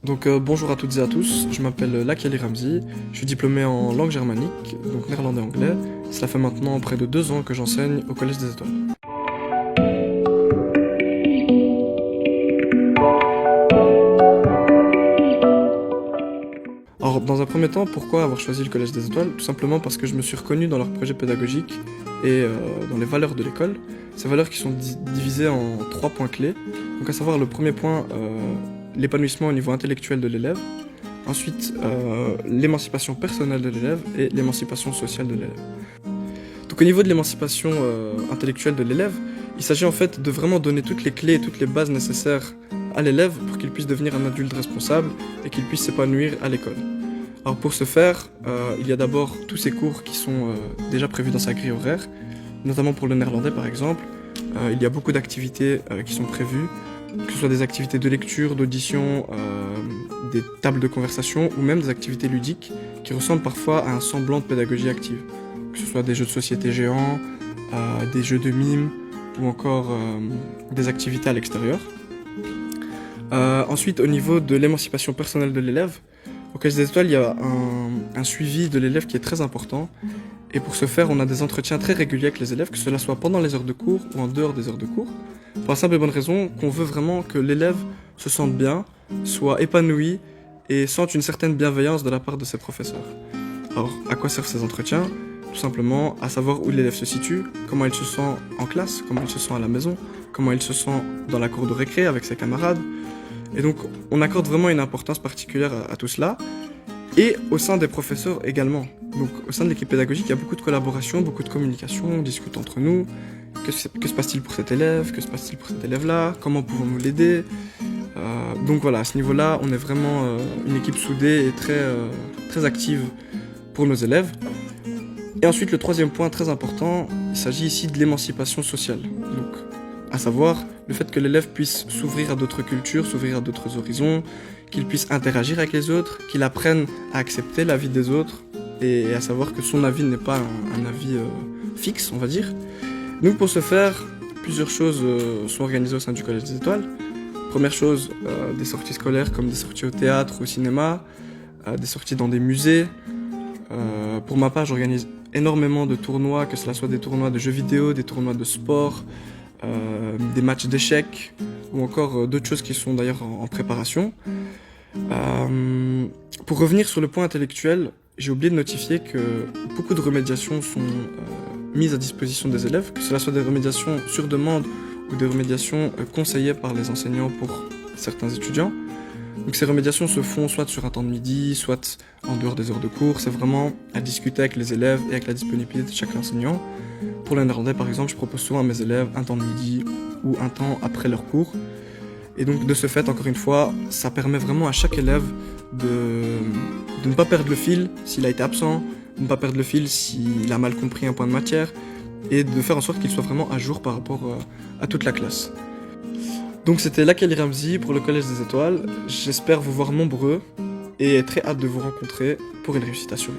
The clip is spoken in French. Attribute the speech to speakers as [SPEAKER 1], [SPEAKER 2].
[SPEAKER 1] Bonjour à toutes et à tous, je m'appelle Lakali Ramzi, je suis diplômé en langue germanique, donc néerlandais-anglais. Cela fait maintenant près de 2 ans que j'enseigne au Collège des Étoiles. Alors, dans un premier temps, pourquoi avoir choisi le Collège des Étoiles? Tout simplement parce que je me suis reconnu dans leur projet pédagogique et dans les valeurs de l'école. Ces valeurs qui sont divisées en 3 points clés. Donc à savoir le premier point, l'épanouissement au niveau intellectuel de l'élève. Ensuite, l'émancipation personnelle de l'élève et l'émancipation sociale de l'élève. Donc au niveau de l'émancipation intellectuelle de l'élève, il s'agit en fait de vraiment donner toutes les clés et toutes les bases nécessaires à l'élève pour qu'il puisse devenir un adulte responsable et qu'il puisse s'épanouir à l'école. Alors pour ce faire, il y a d'abord tous ces cours qui sont déjà prévus dans sa grille horaire, notamment pour le néerlandais par exemple. Il y a beaucoup d'activités qui sont prévues, que ce soit des activités de lecture, d'audition, des tables de conversation ou même des activités ludiques qui ressemblent parfois à un semblant de pédagogie active. Que ce soit des jeux de société géants, des jeux de mime ou encore des activités à l'extérieur. Ensuite, au niveau de l'émancipation personnelle de l'élève, au Collège des Étoiles, il y a un suivi de l'élève qui est très important. Et pour ce faire, on a des entretiens très réguliers avec les élèves, que cela soit pendant les heures de cours ou en dehors des heures de cours. Pour la simple et bonne raison qu'on veut vraiment que l'élève se sente bien, soit épanoui et sente une certaine bienveillance de la part de ses professeurs. Alors, à quoi servent ces entretiens? Tout simplement à savoir où l'élève se situe, comment il se sent en classe, comment il se sent à la maison, comment il se sent dans la cour de récré avec ses camarades. Et donc, on accorde vraiment une importance particulière à tout cela. Et au sein des professeurs également. Donc, au sein de l'équipe pédagogique, il y a beaucoup de collaboration, beaucoup de communication, on discute entre nous. Que se passe-t-il pour cet élève? Que se passe-t-il pour cet élève-là? Comment pouvons-nous l'aider? Donc voilà, à ce niveau-là, on est vraiment une équipe soudée et très active pour nos élèves. Et ensuite, le troisième point très important, il s'agit ici de l'émancipation sociale. Donc, à savoir le fait que l'élève puisse s'ouvrir à d'autres cultures, s'ouvrir à d'autres horizons, qu'il puisse interagir avec les autres, qu'il apprenne à accepter l'avis des autres et à savoir que son avis n'est pas un avis fixe, on va dire. Donc pour ce faire, plusieurs choses sont organisées au sein du Collège des Étoiles. Première chose, des sorties scolaires comme des sorties au théâtre, au cinéma, des sorties dans des musées. Pour ma part, j'organise énormément de tournois, que cela soit des tournois de jeux vidéo, des tournois de sport, des matchs d'échecs ou encore d'autres choses qui sont d'ailleurs en préparation. Pour revenir sur le point intellectuel, j'ai oublié de notifier que beaucoup de remédiations sont mises à disposition des élèves, que cela soit des remédiations sur demande ou des remédiations conseillées par les enseignants pour certains étudiants. Donc ces remédiations se font soit sur un temps de midi, soit en dehors des heures de cours. C'est vraiment à discuter avec les élèves et avec la disponibilité de chaque enseignant. Pour le néerlandais par exemple, je propose souvent à mes élèves un temps de midi ou un temps après leur cours. Et donc de ce fait, encore une fois, ça permet vraiment à chaque élève de ne pas perdre le fil s'il a été absent, de ne pas perdre le fil s'il a mal compris un point de matière, et de faire en sorte qu'il soit vraiment à jour par rapport à toute la classe. Donc c'était Lakali Ramzi pour le Collège des Étoiles. J'espère vous voir nombreux et très hâte de vous rencontrer pour une réussite assurée.